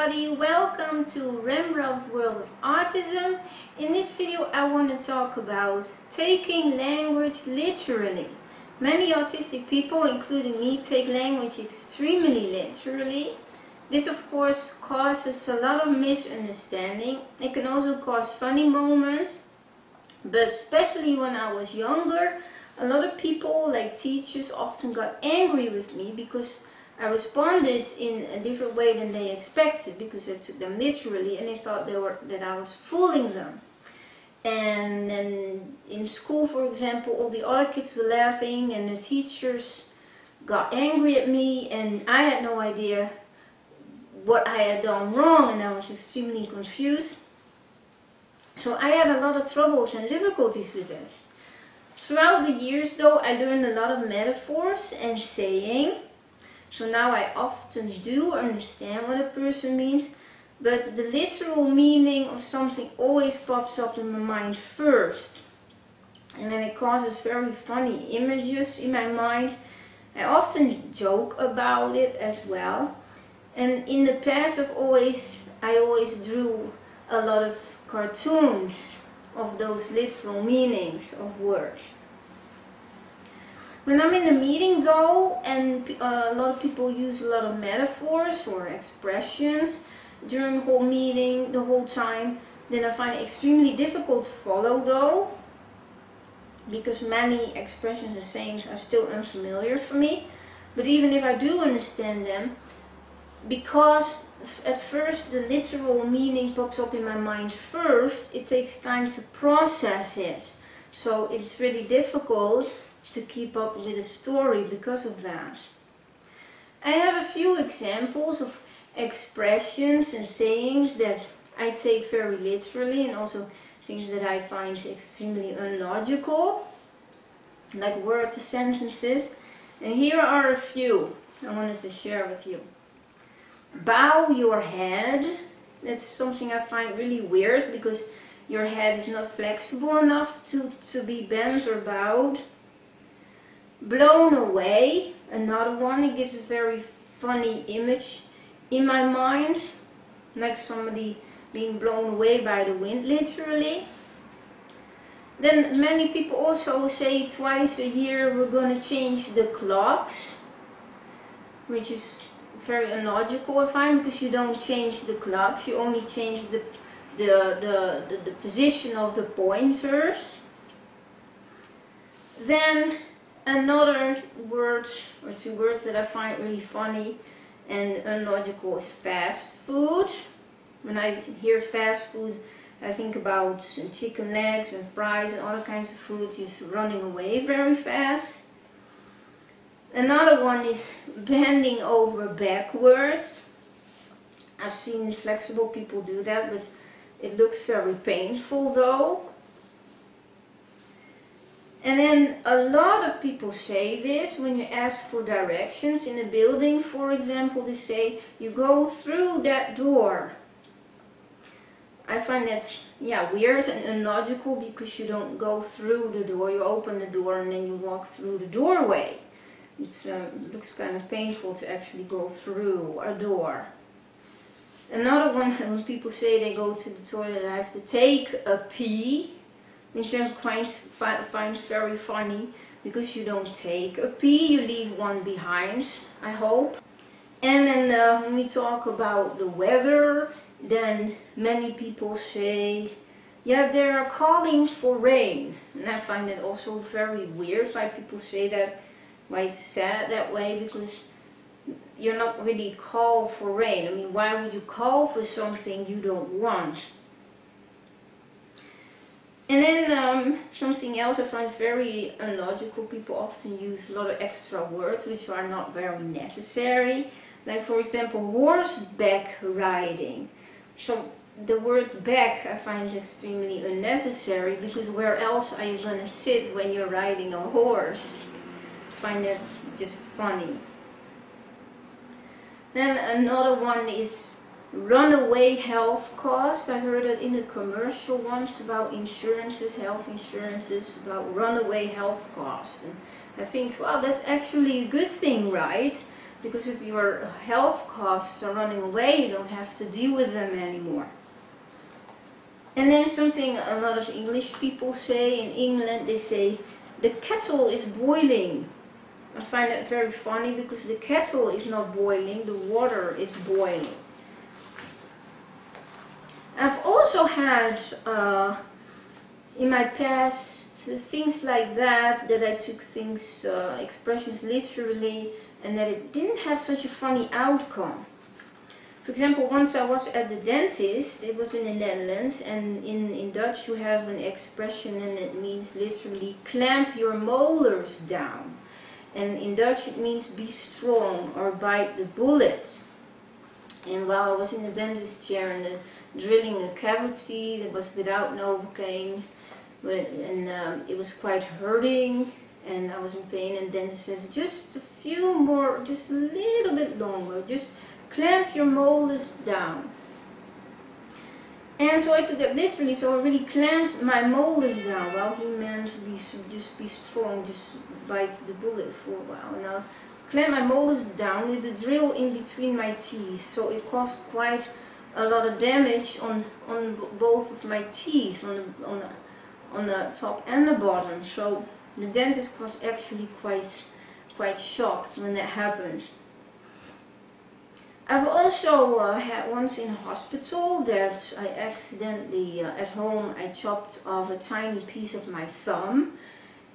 everybody, welcome to Remrov's World of Autism. In this video I want to talk about taking language literally. Many autistic people, including me, take language extremely literally. This of course causes a lot of misunderstanding. It can also cause funny moments, but especially when I was younger, a lot of people, like teachers, often got angry with me because I responded in a different way than they expected, because I took them literally and they thought that I was fooling them. And then in school, for example, all the other kids were laughing and the teachers got angry at me and I had no idea what I had done wrong and I was extremely confused. So I had a lot of troubles and difficulties with this. Throughout the years though, I learned a lot of metaphors and saying. So now I often do understand what a person means, but the literal meaning of something always pops up in my mind first. And then it causes very funny images in my mind. I often joke about it as well. And in the past I always drew a lot of cartoons of those literal meanings of words. When I'm in a meeting though, and a lot of people use a lot of metaphors or expressions during the whole meeting, the whole time, then I find it extremely difficult to follow though, because many expressions and sayings are still unfamiliar for me. But even if I do understand them, because at first the literal meaning pops up in my mind first, it takes time to process it. So it's really difficult to keep up with a story because of that. I have a few examples of expressions and sayings that I take very literally, and also things that I find extremely illogical, like words and sentences. And here are a few I wanted to share with you. Bow your head. That's something I find really weird, because your head is not flexible enough to be bent or bowed. Blown away, another one. It gives a very funny image in my mind, like somebody being blown away by the wind, literally. Then many people also say twice a year we're gonna change the clocks, which is very illogical I find, because you don't change the clocks, you only change the position of the pointers. Then another word or two words that I find really funny and illogical is fast food. When I hear fast food, I think about chicken legs and fries and other kinds of food just running away very fast. Another one is bending over backwards. I've seen flexible people do that, but it looks very painful though. And then a lot of people say this when you ask for directions in a building, for example. They say, you go through that door. I find that weird and illogical, because you don't go through the door, you open the door and then you walk through the doorway. It looks kind of painful to actually go through a door. Another one, when people say they go to the toilet, I have to take a pee, which I find very funny, because you don't take a pee, you leave one behind, I hope. And then when we talk about the weather, then many people say, yeah, they're calling for rain. And I find it also very weird why people say that, why it's said that way, because you're not really called for rain. I mean, why would you call for something you don't want? And then something else I find very illogical. People often use a lot of extra words which are not very necessary. Like for example, horseback riding. So the word back I find extremely unnecessary, because where else are you gonna sit when you're riding a horse? I find that's just funny. Then another one is runaway health cost. I heard it in a commercial once about insurances, health insurances, about runaway health cost. And I think, well, that's actually a good thing, right? because if your health costs are running away, you don't have to deal with them anymore. And then something a lot of English people say in England, they say, the kettle is boiling. I find that very funny because the kettle is not boiling, the water is boiling. I've also had in my past things like that I took things, expressions literally, and that it didn't have such a funny outcome. For example, once I was at the dentist, it was in the Netherlands, and in Dutch you have an expression and it means literally clamp your molars down. And in Dutch it means be strong or bite the bullet. And while I was in the dentist chair and drilling a cavity that was without Novocaine, and it was quite hurting and I was in pain, and the dentist says, just a few more, just a little bit longer, just clamp your molars down. And so I took that literally, so I really clamped my molars down. Well, he meant just be strong, just bite the bullet for a while. And I clamped my molars down with the drill in between my teeth, so it caused quite a lot of damage on both of my teeth, on the top and the bottom. So the dentist was actually quite shocked when that happened. I've also had once in hospital that I accidentally, at home, I chopped off a tiny piece of my thumb,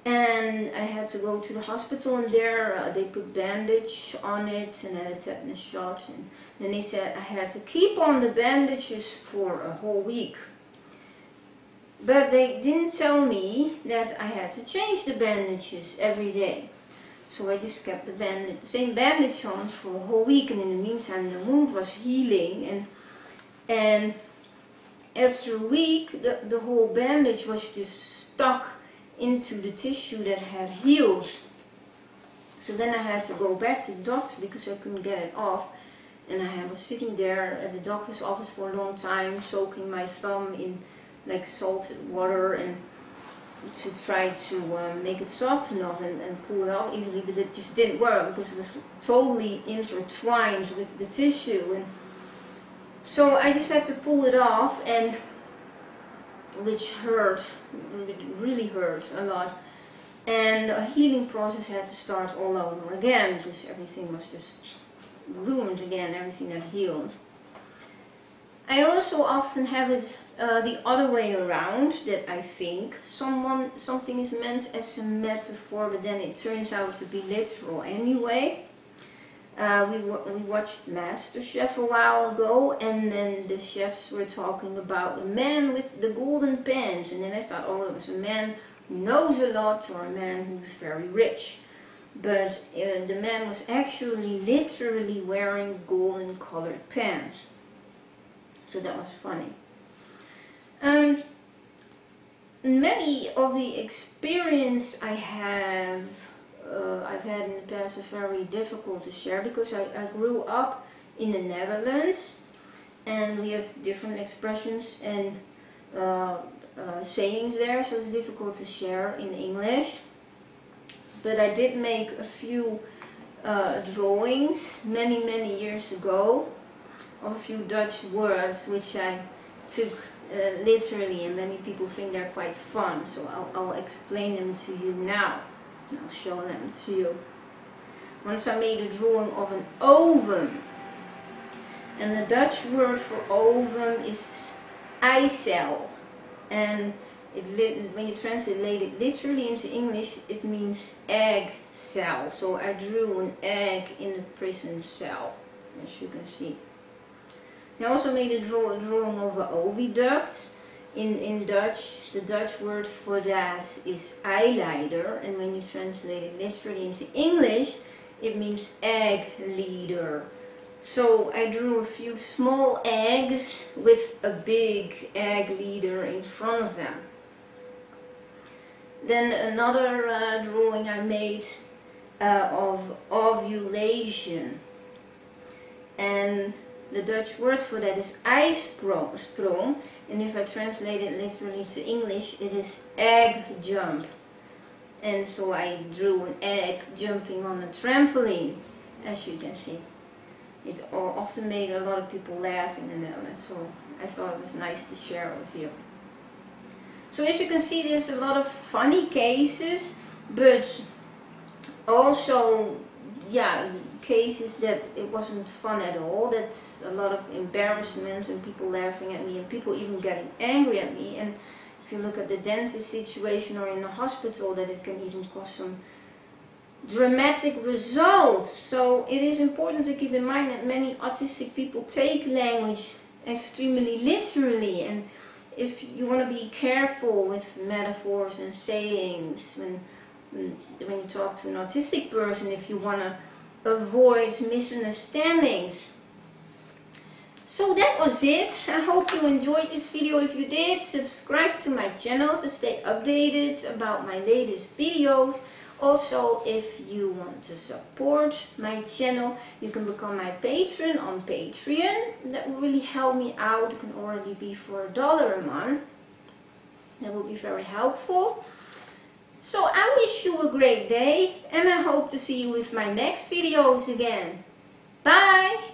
and I had to go to the hospital, and there they put bandage on it and had a tetanus shot, and then they said I had to keep on the bandages for a whole week. But they didn't tell me that I had to change the bandages every day. So I just kept the same bandage on for a whole week, and in the meantime the wound was healing, and after a week the whole bandage was just stuck into the tissue that had healed. So then I had to go back to the doctor because I couldn't get it off, and I was sitting there at the doctor's office for a long time, soaking my thumb in like salted water and to try to make it soft enough and pull it off easily, but it just didn't work because it was totally intertwined with the tissue. And so I just had to pull it off, and which hurt, it really hurt a lot, and a healing process had to start all over again because everything was just ruined again, everything that healed. I also often have it the other way around, that I think something is meant as a metaphor, but then it turns out to be literal anyway. We watched MasterChef a while ago, and then the chefs were talking about the man with the golden pants, and then I thought, oh, it was a man who knows a lot or a man who's very rich. But the man was actually literally wearing golden colored pants. So that was funny. Many of the experience I've had in the past are very difficult to share because I grew up in the Netherlands, and we have different expressions and sayings there, so it's difficult to share in English. But I did make a few drawings many years ago of a few Dutch words which I took literally, and many people think they're quite fun, so I'll explain them to you now. I'll show them to you. Once I made a drawing of an oven, and the Dutch word for oven is eicel, and when you translate it literally into English, it means egg cell. So I drew an egg in a prison cell, as you can see. I also made a drawing of an oviduct. In Dutch, the Dutch word for that is eyleider, and when you translate it literally into English, it means egg leader. So I drew a few small eggs with a big egg leader in front of them. Then another drawing I made of ovulation, and the Dutch word for that is ijsprong, and if I translate it literally to English, it is egg jump. And so I drew an egg jumping on a trampoline. as you can see. It often made a lot of people laugh in the Netherlands, so I thought it was nice to share it with you. So as you can see, there's a lot of funny cases, but also, yeah, cases that it wasn't fun at all. That's a lot of embarrassment and people laughing at me and people even getting angry at me. And if you look at the dentist situation or in the hospital, that it can even cause some dramatic results. So it is important to keep in mind that many autistic people take language extremely literally, and if you want to be careful with metaphors and sayings when you talk to an autistic person, if you want to avoid misunderstandings. So that was it. I hope you enjoyed this video. If you did, subscribe to my channel to stay updated about my latest videos. Also, if you want to support my channel, you can become my patron on Patreon. That will really help me out. It can already be for $1 a month. That will be very helpful. So I wish you a great day, and I hope to see you with my next videos again. Bye!